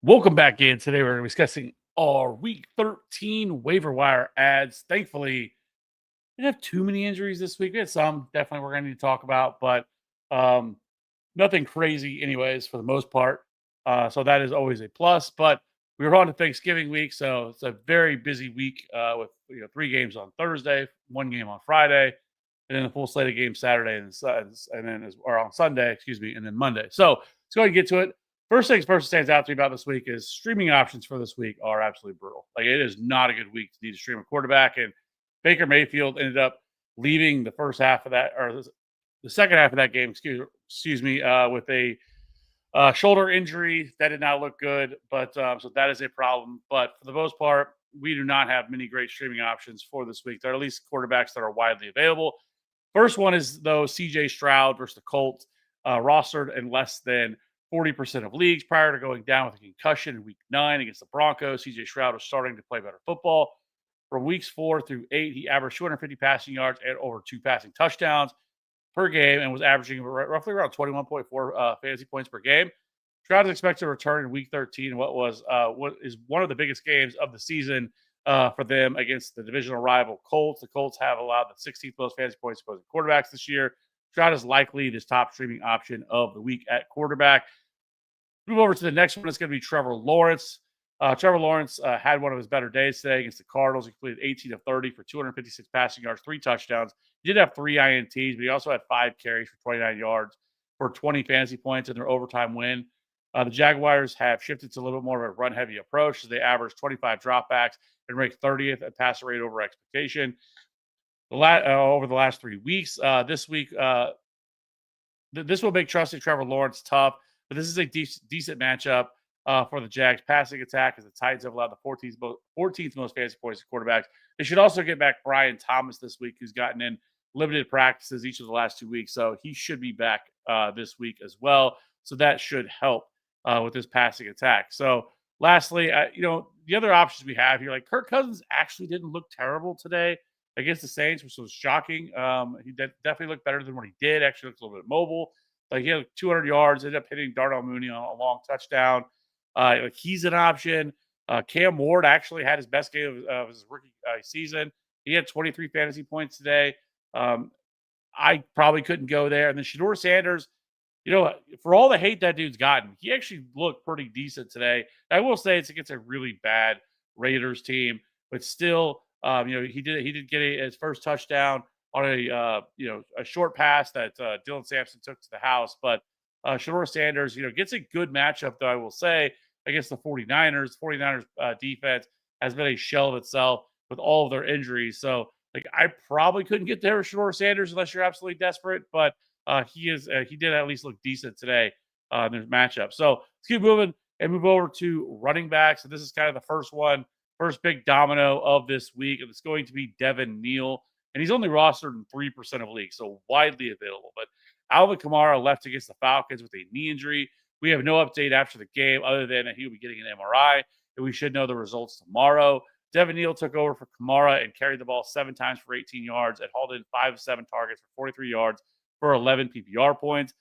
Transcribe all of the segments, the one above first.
Welcome back in. Today we're discussing our Week 13 waiver wire ads. Thankfully, we didn't have too many injuries this week. We had some, definitely we're going to need to talk about, but um, nothing crazy, anyways, for the most part. So that is always a plus. But we were on to Thanksgiving week, so it's a very busy week with 3 games on Thursday, 1 game on Friday, and then a full slate of games Saturday or on Sunday, excuse me, and then Monday. So let's go ahead and get to it. First things first that stands out to me about this week is streaming options for this week are absolutely brutal. Like it is not a good week to need to stream a quarterback, and Baker Mayfield ended up leaving the first half of that, or the second half of that game, excuse me, with a shoulder injury. That did not look good, but so that is a problem. But for the most part, we do not have many great streaming options for this week. There are at least quarterbacks that are widely available. First one is, though, C.J. Stroud versus the Colts, rostered in less than 40% of leagues prior to going down with a concussion in week 9 against the Broncos. C.J. Stroud was starting to play better football. From weeks 4 through 8, he averaged 250 passing yards and over 2 passing touchdowns per game and was averaging roughly around 21.4 fantasy points per game. Stroud is expected to return in week 13, what is one of the biggest games of the season for them against the divisional rival Colts. The Colts have allowed the 16th most fantasy points to opposing quarterbacks this year. Stroud is likely this top streaming option of the week at quarterback. Move over to the next one. It's going to be Trevor Lawrence. Trevor Lawrence had one of his better days today against the Cardinals. He completed 18 of 30 for 256 passing yards, 3 touchdowns. He did have 3 INTs, but he also had 5 carries for 29 yards for 20 fantasy points in their overtime win. The Jaguars have shifted to a little bit more of a run-heavy approach, so they averaged 25 dropbacks and ranked 30th at passer rate over expectation over the last 3 weeks. This week, this will make trusting Trevor Lawrence tough, but this is a decent matchup for the Jags passing attack, as the Titans have allowed the 14th most fantasy points to quarterbacks. They should also get back Brian Thomas this week, who's gotten in limited practices each of the last 2 weeks, so he should be back this week as well. So that should help with this passing attack. So lastly, the other options we have here, like Kirk Cousins actually didn't look terrible today against the Saints, which was shocking. He definitely looked better than what he did. Actually looked a little bit mobile. Like he had 200 yards, ended up hitting Darnell Mooney on a long touchdown. He's an option. Cam Ward actually had his best game of his rookie season. He had 23 fantasy points today. I probably couldn't go there. And then Shedeur Sanders, for all the hate that dude's gotten, he actually looked pretty decent today. I will say it's against a really bad Raiders team, but still, he did get his first touchdown on a short pass that Dylan Sampson took to the house. But Shedeur Sanders, gets a good matchup, though, I will say, against the 49ers. 49ers defense has been a shell of itself with all of their injuries. So, I probably couldn't get there with Shedeur Sanders unless you're absolutely desperate. But he did at least look decent today in their matchup. So let's keep moving and move over to running backs. And this is kind of the first big domino of this week. And it's going to be Devin Neal. And he's only rostered in 3% of leagues, so widely available. But Alvin Kamara left against the Falcons with a knee injury. We have no update after the game other than that he'll be getting an MRI, and we should know the results tomorrow. Devin Neal took over for Kamara and carried the ball 7 times for 18 yards and hauled in 5 of 7 targets for 43 yards for 11 PPR points.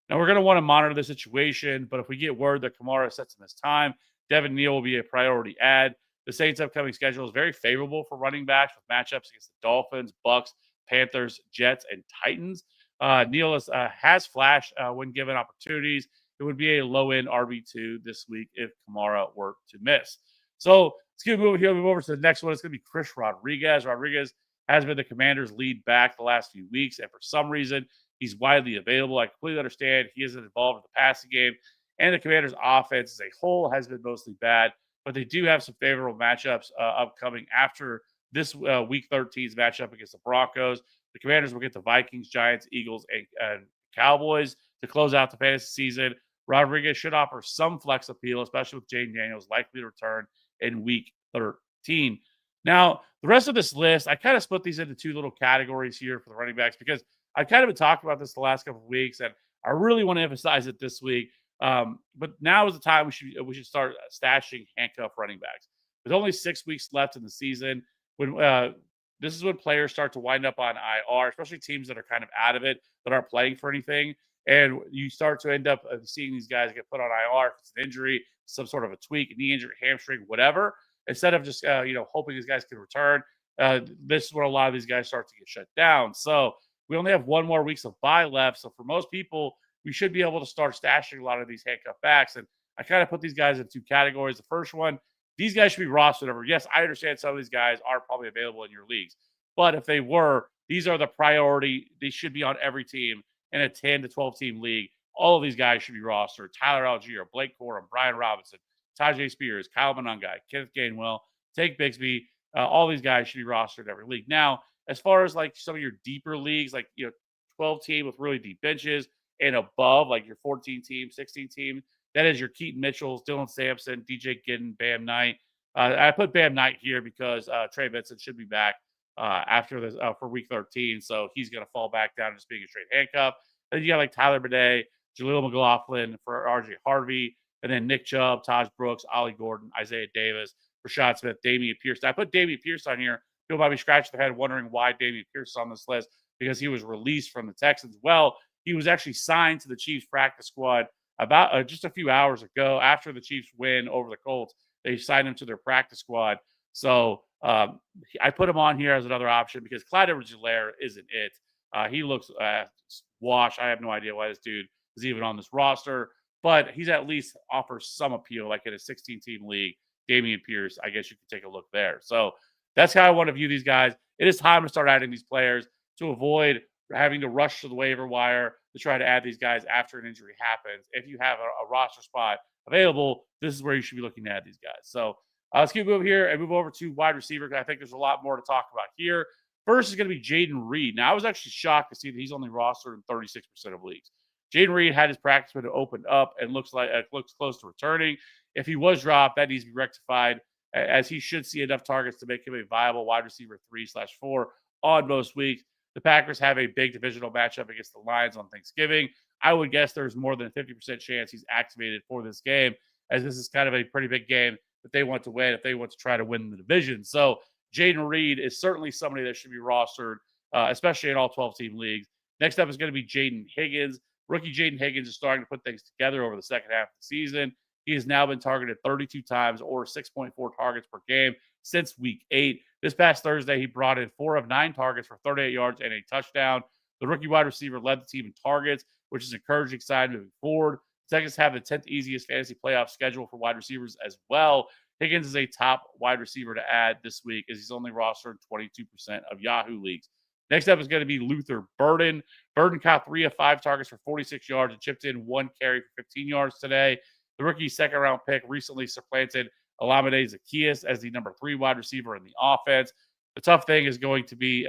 Now, we're going to want to monitor the situation, but if we get word that Kamara sets in this time, Devin Neal will be a priority add. The Saints' upcoming schedule is very favorable for running backs with matchups against the Dolphins, Bucks, Panthers, Jets, and Titans. Neal has flashed when given opportunities. It would be a low-end RB2 this week if Kamara were to miss. So let's keep moving here. Move over to the next one. It's going to be Chris Rodriguez. Rodriguez has been the Commanders' lead back the last few weeks, and for some reason, he's widely available. I completely understand he isn't involved in the passing game, and the Commanders' offense as a whole has been mostly bad, but they do have some favorable matchups upcoming after this Week 13's matchup against the Broncos. The Commanders will get the Vikings, Giants, Eagles, and Cowboys to close out the fantasy season. Rodriguez should offer some flex appeal, especially with Jane Daniels likely to return in Week 13. Now, the rest of this list, I kind of split these into 2 little categories here for the running backs because I've kind of been talking about this the last couple of weeks, and I really want to emphasize it this week. But now is the time we should start stashing handcuff running backs. With only 6 weeks left in the season, this is when players start to wind up on IR, especially teams that are kind of out of it, that aren't playing for anything. And you start to end up seeing these guys get put on IR if it's an injury, some sort of a tweak, knee injury, hamstring, whatever, instead of just hoping these guys can return. This is where a lot of these guys start to get shut down. So we only have one more weeks of bye left. So for most people, we should be able to start stashing a lot of these handcuff backs. And I kind of put these guys in two categories. The first one, these guys should be rostered over. Yes, I understand some of these guys are probably available in your leagues, but if they were, these are the priority. They should be on every team in a 10 to 12 team league. All of these guys should be rostered. Tyler Algier, Blake Corum, Brian Robinson, Tajay Spears, Kyle Monangai, Kenneth Gainwell, Take Bigsby. All these guys should be rostered in every league. Now, as far as like some of your deeper leagues, like 12 team with really deep benches and above, like your 14 team, 16 team, that is your Keaton Mitchells, Dylan Sampson, DJ Gidden, Bam Knight. I put Bam Knight here because Trey Benson should be back after this for week 13. So he's going to fall back down just being a straight handcuff. Then you got like Tyler Bidet, Jaleel McLaughlin for RJ Harvey, and then Nick Chubb, Taj Brooks, Ollie Gordon, Isaiah Davis, Rashad Smith, Damian Pierce. I put Damian Pierce on here. People might be scratching their head wondering why Damian Pierce is on this list because he was released from the Texans. Well, he was actually signed to the Chiefs practice squad about just a few hours ago after the Chiefs win over the Colts. They signed him to their practice squad. So I put him on here as another option because Clyde Edwards-Helaire isn't it. He looks washed. I have no idea why this dude is even on this roster, but he's at least offers some appeal, like in a 16-team league. Damian Pierce, I guess you could take a look there. So that's how I want to view these guys. It is time to start adding these players to avoid having to rush to the waiver wire to try to add these guys after an injury happens. If you have a roster spot available, this is where you should be looking to add these guys. So let's keep moving here and move over to wide receiver because I think there's a lot more to talk about here. First is going to be Jaden Reed. Now, I was actually shocked to see that he's only rostered in 36% of leagues. Jaden Reed had his practice window opened up and looks close to returning. If he was dropped, that needs to be rectified, as he should see enough targets to make him a viable wide receiver 3/4 on most weeks. The Packers have a big divisional matchup against the Lions on Thanksgiving. I would guess there's more than a 50% chance he's activated for this game, as this is kind of a pretty big game that they want to win if they want to try to win the division. So Jaden Reed is certainly somebody that should be rostered, especially in all 12-team leagues. Next up is going to be Jaden Higgins. Rookie Jaden Higgins is starting to put things together over the second half of the season. He has now been targeted 32 times or 6.4 targets per game since week 8. This past Thursday, he brought in 4 of 9 targets for 38 yards and a touchdown. The rookie wide receiver led the team in targets, which is an encouraging sign moving forward. The Texans have the 10th easiest fantasy playoff schedule for wide receivers as well. Higgins is a top wide receiver to add this week as he's only rostered 22% of Yahoo leagues. Next up is going to be Luther Burden. Burden caught 3 of 5 targets for 46 yards and chipped in 1 carry for 15 yards today. The rookie second-round pick recently supplanted Olamide Zaccheaus as the number 3 wide receiver in the offense. The tough thing is going to be,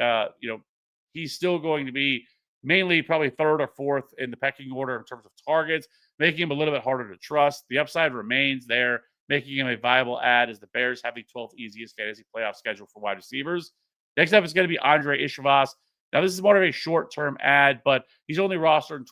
he's still going to be mainly probably 3rd or 4th in the pecking order in terms of targets, making him a little bit harder to trust. The upside remains there, making him a viable add as the Bears have the 12th easiest fantasy playoff schedule for wide receivers. Next up is going to be Andre Ishivas. Now, this is more of a short-term ad, but he's only rostered in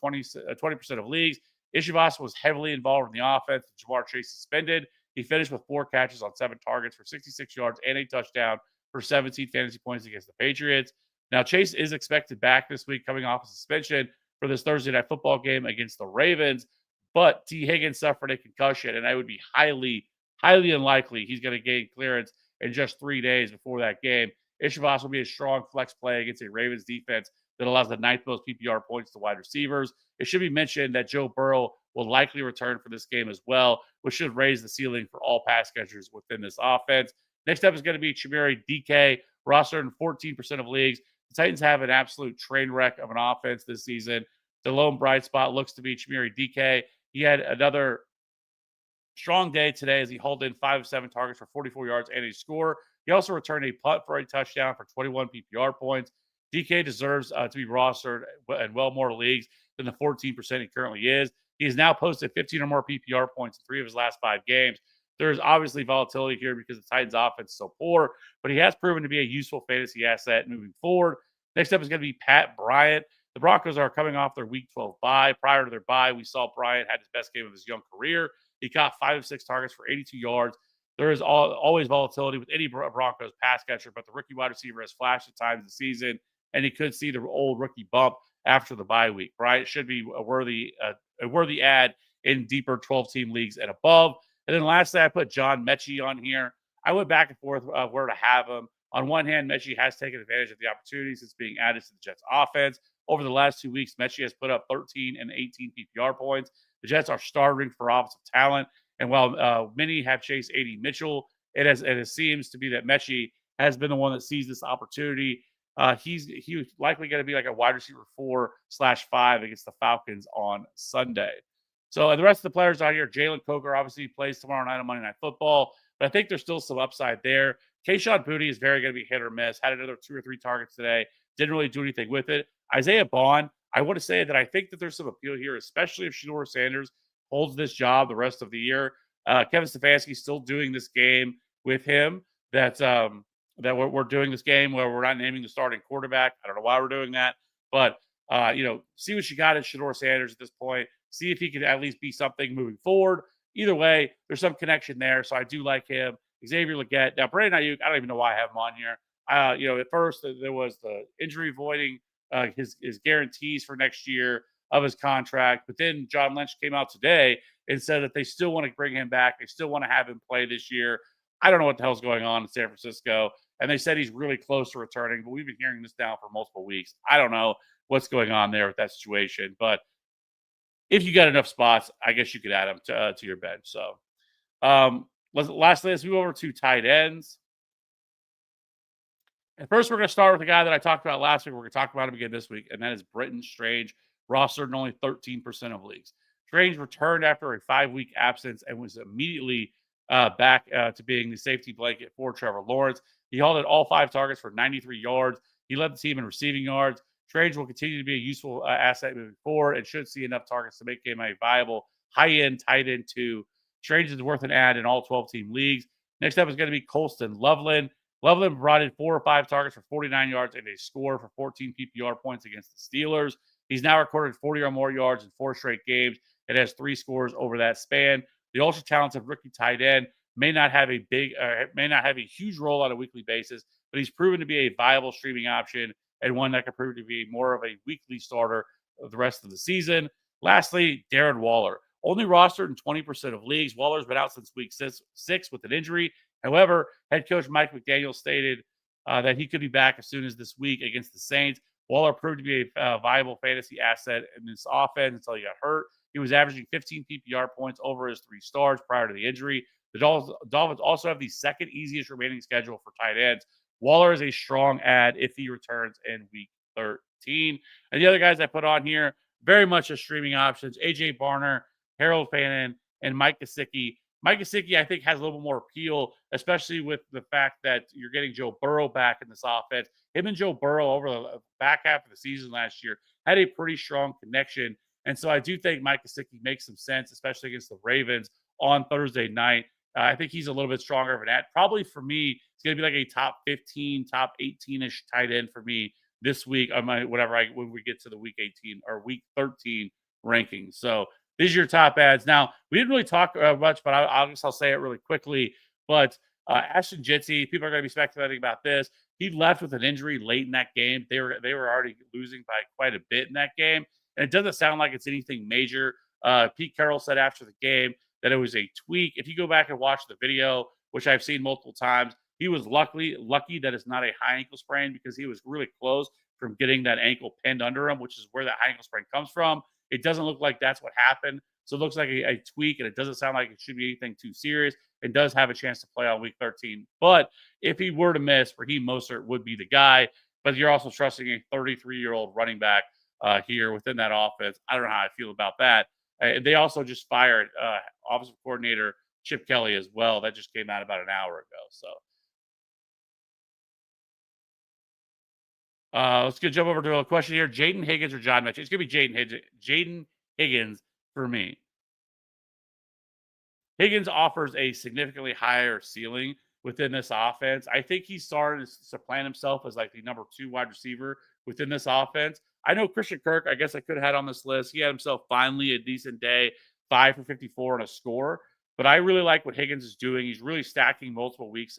20% of leagues. Ishivas was heavily involved in the offense. Jamar Chase suspended. He finished with 4 catches on 7 targets for 66 yards and a touchdown for 17 fantasy points against the Patriots. Now, Chase is expected back this week coming off a suspension for this Thursday night football game against the Ravens, but T. Higgins suffered a concussion, and I would be highly, highly unlikely he's going to gain clearance in just 3 days before that game. Ishivas will be a strong flex play against a Ravens defense that allows the 9th most PPR points to wide receivers. It should be mentioned that Joe Burrow will likely return for this game as well, which should raise the ceiling for all pass catchers within this offense. Next up is going to be Chimere DK, rostered in 14% of leagues. The Titans have an absolute train wreck of an offense this season. The lone bright spot looks to be Chimere DK. He had another strong day today as he hauled in 5 of 7 targets for 44 yards and a score. He also returned a punt for a touchdown for 21 PPR points. DK deserves to be rostered in well more leagues than the 14% he currently is. He has now posted 15 or more PPR points in 3 of his last 5 games. There's obviously volatility here because the Titans' offense is so poor, but he has proven to be a useful fantasy asset moving forward. Next up is going to be Pat Bryant. The Broncos are coming off their Week 12 bye. Prior to their bye, we saw Bryant had his best game of his young career. He caught 5 of 6 targets for 82 yards. There is always volatility with any Broncos pass catcher, but the rookie wide receiver has flashed at times this season, and he could see the old rookie bump after the bye week. Bryant should be a worthy add in deeper 12-team leagues and above. And then lastly, I put John Mechie on here. I went back and forth where to have him. On one hand, Mechie has taken advantage of the opportunities that's being added to the Jets offense. Over the last 2 weeks, Mechie has put up 13 and 18 PPR points. The Jets are starving for offensive talent. And while many have chased AD Mitchell, it seems to be that Mechie has been the one that sees this opportunity. He was likely going to be like a wide receiver 4/5 against the Falcons on Sunday. So, and the rest of the players out here, Jalen Coker obviously plays tomorrow night on Monday Night Football, but I think there's still some upside there. Kayshawn Booty is very going to be hit or miss. Had another 2 or 3 targets today. Didn't really do anything with it. Isaiah Bond, I want to say that I think that there's some appeal here, especially if Shedeur Sanders holds this job the rest of the year. Kevin Stefanski still doing this game with him. That we're doing this game where we're not naming the starting quarterback. I don't know why we're doing that, but see what you got in Shedeur Sanders at this point. See if he can at least be something moving forward. Either way, there's some connection there, so I do like him. Xavier Legette. Now, Brandon Ayuk, I don't even know why I have him on here. At first there was the injury voiding his guarantees for next year of his contract, but then John Lynch came out today and said that they still want to bring him back. They still want to have him play this year. I don't know what the hell's going on in San Francisco, and they said he's really close to returning, but we've been hearing this now for multiple weeks. I don't know what's going on there with that situation, but if you got enough spots, I guess you could add him to your bench. So, lastly, let's move over to tight ends. And first, we're going to start with the guy that I talked about last week. We're going to talk about him again this week, and that is Britton Strange, rostered in only 13% of leagues. Strange returned after a 5-week absence and was immediately back to being the safety blanket for Trevor Lawrence. He held at all 5 targets for 93 yards. He led the team in receiving yards. Strange will continue to be a useful asset moving forward and should see enough targets to make him a viable high-end tight end too. Strange is worth an ad in all 12-team leagues. Next up is going to be Colston Loveland. Loveland provided 4 or 5 targets for 49 yards and a score for 14 PPR points against the Steelers. He's now recorded 40 or more yards in 4 straight games. It has 3 scores over that span. The ultra talented rookie tight end may not have a huge role on a weekly basis, but he's proven to be a viable streaming option and one that could prove to be more of a weekly starter of the rest of the season. Lastly, Darren Waller. Only rostered in 20% of leagues. Waller's been out since week 6 with an injury. However, head coach Mike McDaniel stated that he could be back as soon as this week against the Saints. Waller proved to be a viable fantasy asset in this offense until he got hurt. He was averaging 15 PPR points over his 3 starts prior to the injury. The Dolphins also have the second easiest remaining schedule for tight ends. Waller is a strong add if he returns in week 13. And the other guys I put on here, very much as streaming options, AJ Barner, Harold Fannin, and Mike Gesicki. Mike Gesicki, I think, has a little bit more appeal, especially with the fact that you're getting Joe Burrow back in this offense. Him and Joe Burrow over the back half of the season last year had a pretty strong connection. And so I do think Mike Gesicki makes some sense, especially against the Ravens on Thursday night. I think he's a little bit stronger of an ad. Probably for me, it's going to be like a top 15, top 18-ish tight end for me this week on my when we get to the week 18 or week 13 rankings. So these are your top ads. Now, we didn't really talk much, but I guess I'll say it really quickly. But Ashton Jitsi, people are going to be speculating about this. He left with an injury late in that game. They were already losing by quite a bit in that game, and it doesn't sound like it's anything major. Pete Carroll said after the game that it was a tweak. If you go back and watch the video, which I've seen multiple times, he was lucky that it's not a high ankle sprain because he was really close from getting that ankle pinned under him, which is where that high ankle sprain comes from. It doesn't look like that's what happened. So it looks like a tweak, and it doesn't sound like it should be anything too serious. It does have a chance to play on week 13. But if he were to miss, Raheem Mostert would be the guy. But you're also trusting a 33-year-old running back here within that offense. I don't know how I feel about that. They also just fired offensive coordinator Chip Kelly as well. That just came out about an hour ago. So let's jump over to a question here. Jaden Higgins or John Metchie? It's going to be Jaden Higgins for me. Higgins offers a significantly higher ceiling within this offense. I think he's starting to supplant himself as like the number 2 wide receiver within this offense. I know Christian Kirk, I guess I could have had on this list. He had himself finally a decent day, 5 for 54 and a score. But I really like what Higgins is doing. He's really stacking multiple weeks,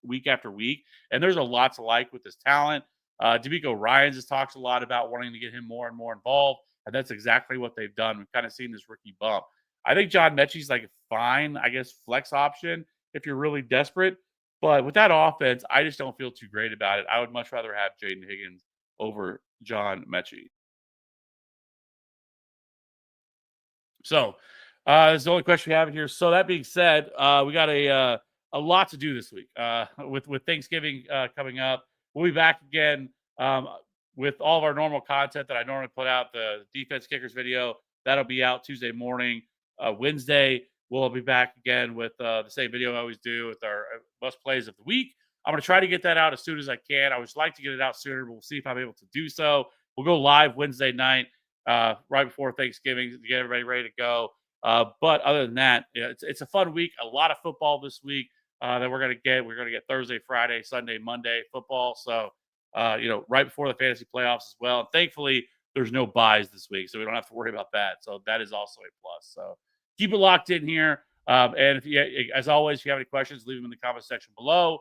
week after week. And there's a lot to like with his talent. D'Amico Ryans has talked a lot about wanting to get him more and more involved. And that's exactly what they've done. We've kind of seen this rookie bump. I think John Mechie's like fine, I guess, flex option if you're really desperate. But with that offense, I just don't feel too great about it. I would much rather have Jaden Higgins over John Mechie. So, that's the only question we have in here. So that being said, we got a lot to do this week. With Thanksgiving coming up, we'll be back again with all of our normal content that I normally put out. The defense kickers video that'll be out Tuesday morning. Wednesday we'll be back again with the same video I always do with our must plays of the week. I'm going to try to get that out as soon as I can. I would like to get it out sooner, but we'll see if I'm able to do so. We'll go live Wednesday night right before Thanksgiving to get everybody ready to go. But other than that, yeah, it's a fun week. A lot of football this week that we're gonna get. We're gonna get Thursday, Friday, Sunday, Monday football. So right before the fantasy playoffs as well. And thankfully, there's no buys this week, so we don't have to worry about that. So that is also a plus. So keep it locked in here. And if you, as always, if you have any questions, leave them in the comment section below.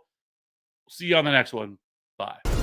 See you on the next one. Bye.